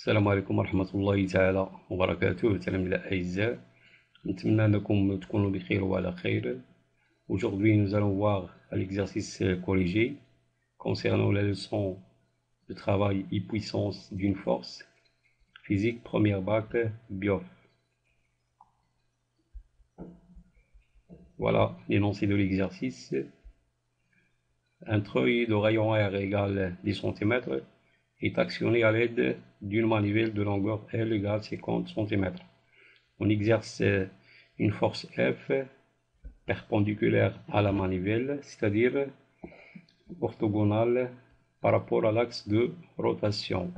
السلام عليكم ورحمة الله تعالى وبركاته. تلاميذ الأعزاء، نتمنى أنكم تكونوا بخير وعلى خير. Aujourd'hui, nous allons voir l'exercice corrigé concernant la leçon de travail et puissance d'une force physique première bac BIOF. Voilà l'énoncé de l'exercice. Un treuil de rayon R égale 10 cm est actionné à l'aide d'une manivelle de longueur L égale 50 cm. On exerce une force F perpendiculaire à la manivelle, c'est-à-dire orthogonale par rapport à l'axe de rotation,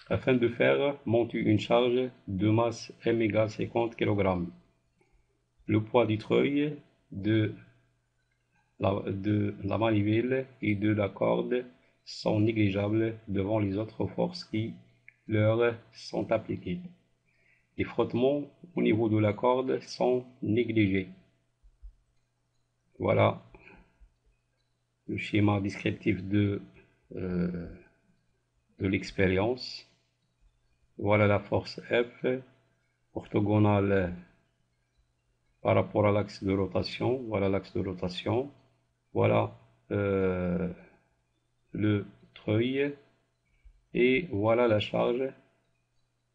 afin de faire monter une charge de masse M égale 50 kg. Le poids du treuil, de la manivelle et de la corde sont négligeables devant les autres forces qui leur sont appliquées. Les frottements au niveau de la corde sont négligés. Voilà le schéma descriptif de l'expérience. Voilà la force F, orthogonale par rapport à l'axe de rotation. Voilà l'axe de rotation. Voilà le treuil. Et voilà la charge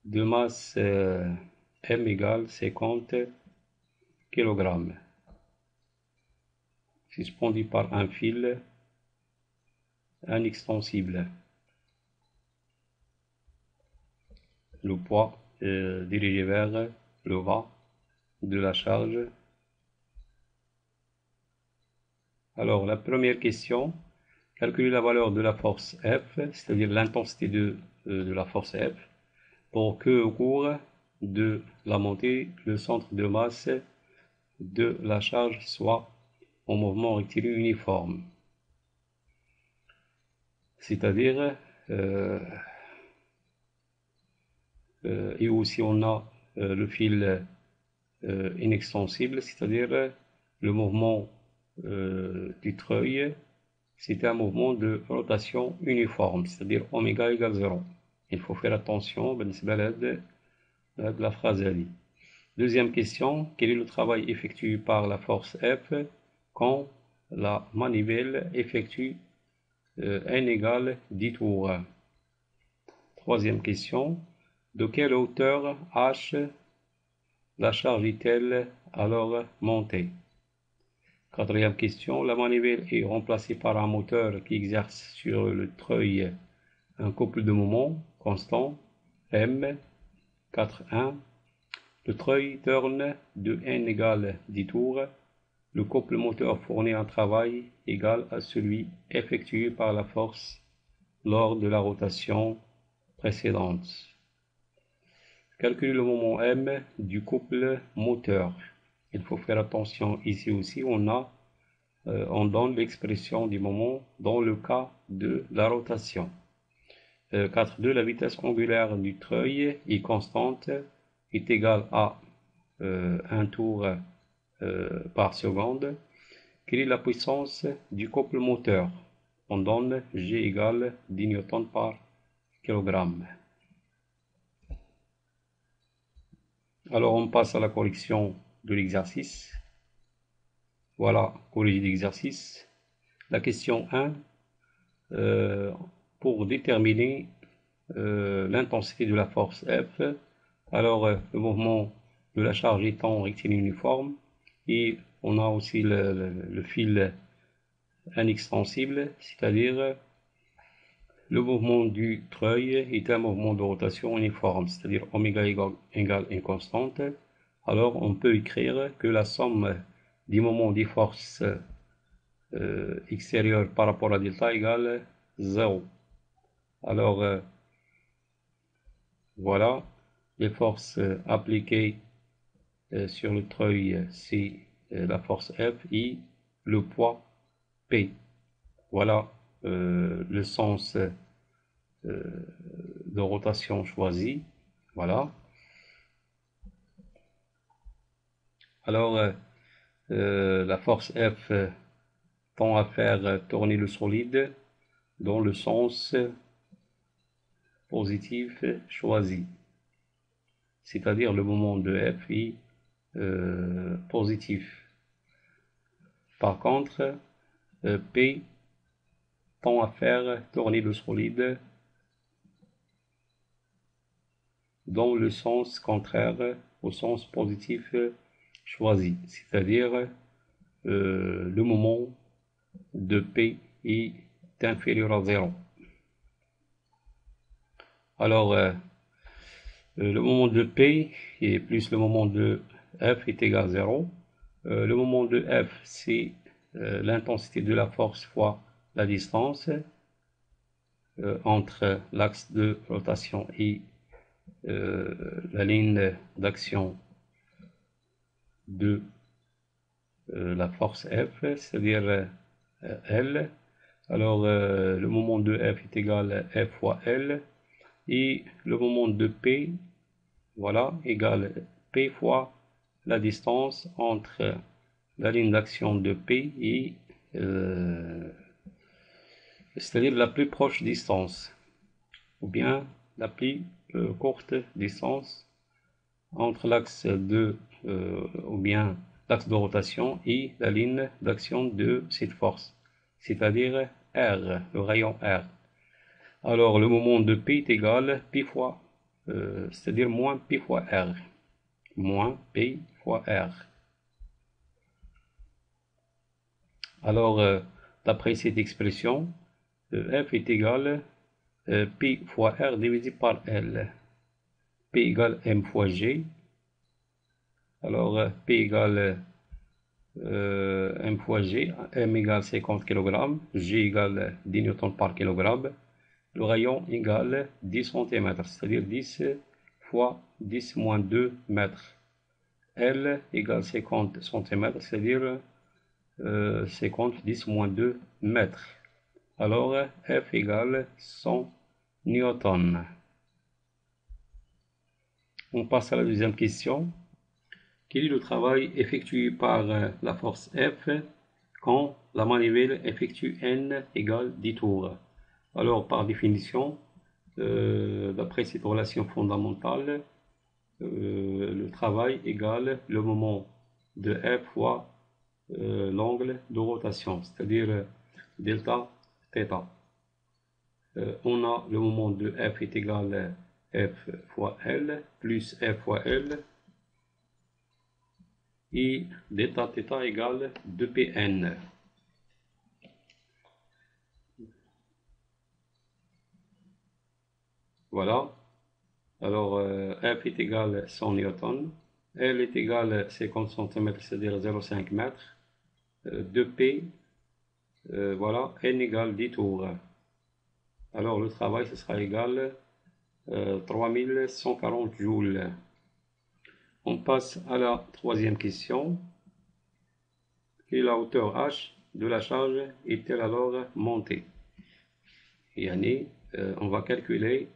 de masse M égale 50 kg. Suspendu par un fil inextensible. Le poids dirigé vers le bas de la charge. Alors, la première question, calculer la valeur de la force F, c'est-à-dire l'intensité de la force F, pour que au cours de la montée, le centre de masse de la charge soit en mouvement rectiligne uniforme. C'est-à-dire, et aussi on a le fil inextensible, c'est-à-dire le mouvement du treuil, c'est un mouvement de rotation uniforme, c'est-à-dire oméga égale 0. Il faut faire attention de la phrase Ali. Deuxième question, quel est le travail effectué par la force F quand la manivelle effectue N égale 10 tours? Troisième question, de quelle hauteur H la charge est-elle alors montée? Quatrième question, la manivelle est remplacée par un moteur qui exerce sur le treuil un couple de moments constant M 4,1. Le treuil tourne de N égale 10 tours. Le couple moteur fournit un travail égal à celui effectué par la force lors de la rotation précédente. Calculer le moment M du couple moteur. Il faut faire attention ici aussi, on donne l'expression du moment dans le cas de la rotation. 4.2, la vitesse angulaire du treuil est constante, est égale à 1 tour par seconde. Quelle est la puissance du couple moteur? On donne G égale 10 newtons par kilogramme. Alors on passe à la correction de l'exercice. Voilà, corrigé d'exercice. La question 1, pour déterminer l'intensité de la force F, alors le mouvement de la charge étant rectiligne uniforme, et on a aussi le fil inextensible, c'est-à-dire le mouvement du treuil est un mouvement de rotation uniforme, c'est-à-dire oméga égale une constante. Alors on peut écrire que la somme des moments des forces extérieures par rapport à delta égale 0. Alors voilà, les forces appliquées sur le treuil, c'est la force F et le poids P. Voilà le sens de rotation choisi. Voilà. Alors, la force F tend à faire tourner le solide dans le sens positif choisi, c'est-à-dire le moment de F est positif. Par contre, P tend à faire tourner le solide dans le sens contraire au sens positif choisi, c'est-à-dire le moment de P est inférieur à 0. Alors, le moment de P et plus le moment de F est égal à 0. Le moment de F, c'est l'intensité de la force fois la distance entre l'axe de rotation et la ligne d'action de la force F, c'est-à-dire L. Alors, le moment de F est égal à F fois L, et le moment de P, voilà, égale P fois la distance entre la ligne d'action de P et c'est-à-dire la plus proche distance, ou bien la plus courte distance entre l'axe de ou bien l'axe de rotation et la ligne d'action de cette force, c'est-à-dire R, le rayon R. Alors le moment de P est égal P fois, c'est-à-dire moins P fois R, moins P fois R. Alors d'après cette expression, F est égal P fois R divisé par L. P égale M fois G. Alors P égale M fois G. M égale 50 kg. G égale 10 newtons par kilogramme. Le rayon égale 10 cm, c'est-à-dire 10 fois 10 moins 2 mètres. L égale 50 cm, c'est-à-dire 50 10 moins 2 mètres. Alors F égale 100 newtons. On passe à la deuxième question. Quel est le travail effectué par la force F quand la manivelle effectue N égale 10 tours? Alors, par définition, d'après cette relation fondamentale, le travail égale le moment de F fois l'angle de rotation, c'est-à-dire delta θ. On a le moment de F est égal à F fois L plus F fois L et delta θ égale 2πn. Voilà. Alors F est égal à 100 newtons, L est égal à 50 cm, c'est-à-dire 0,5 m, 2P, voilà, N égale 10 tours. Alors le travail, ce sera égal à 3140 joules. On passe à la troisième question. Quelle est la hauteur H de la charge est-elle alors montée? Et on va calculer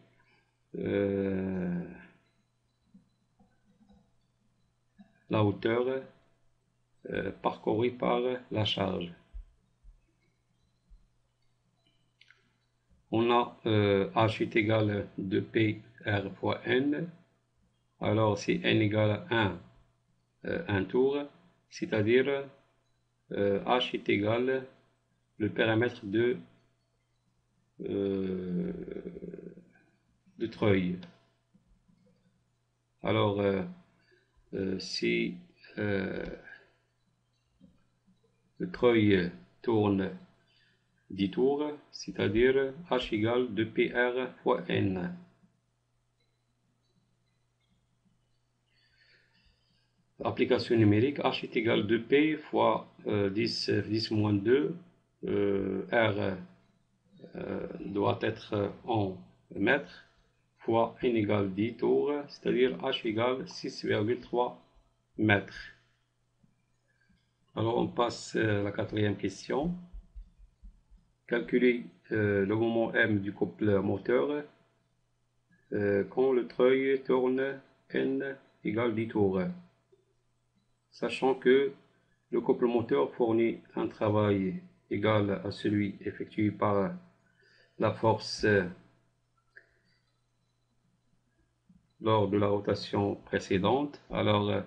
la hauteur parcourue par la charge. On a H est égal à 2P R fois N. Alors si N égale à 1 tour, c'est-à-dire H est égal le périmètre de treuil. Alors si le treuil tourne 10 tours, c'est-à-dire H égale 2PR fois N. Application numérique, H est égal à 2P fois 10 moins 2, R doit être en mètres, fois N égale 10 tours, c'est-à-dire H égale 6,3 mètres. Alors on passe à la quatrième question. Calculer le moment M du couple moteur quand le treuil tourne N égale 10 tours. Sachant que le couple moteur fournit un travail égal à celui effectué par la force lors de la rotation précédente. Alors,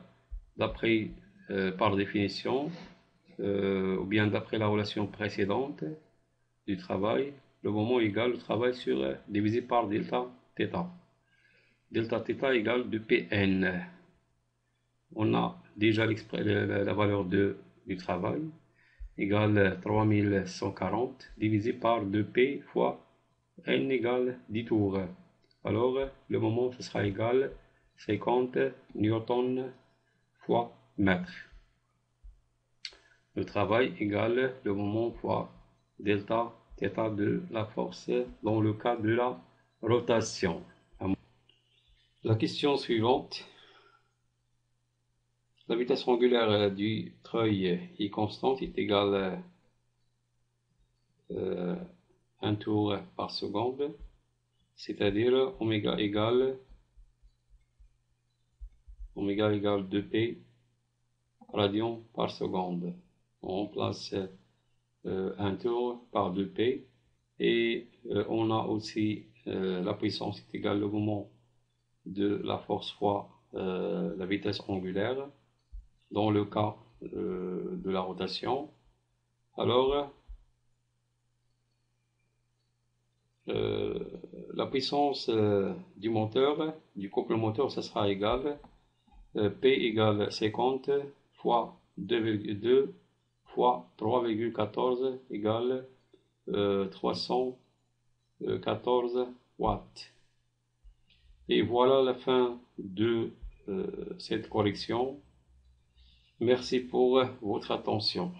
par définition, ou bien d'après la relation précédente du travail, le moment égale le travail divisé par delta θ. Delta θ égale 2Pn. On a déjà la valeur du travail égale 3140 divisé par 2P fois N égale 10 tours. Alors, le moment, ce sera égal 50 newtons fois mètre. Le travail égale le moment fois delta θ de la force dans le cas de la rotation. La question suivante. La vitesse angulaire du treuil est constante, est égale 1 tour par seconde, c'est-à-dire oméga égale 2P radians par seconde. On remplace 1 tour par 2P et on a aussi la puissance est égale au moment de la force fois la vitesse angulaire dans le cas de la rotation. Alors, la puissance du moteur, du couple moteur, ça sera égal P égale 50 fois 2,2 fois 3,14 égale 314 watts. Et voilà la fin de cette correction. Merci pour votre attention.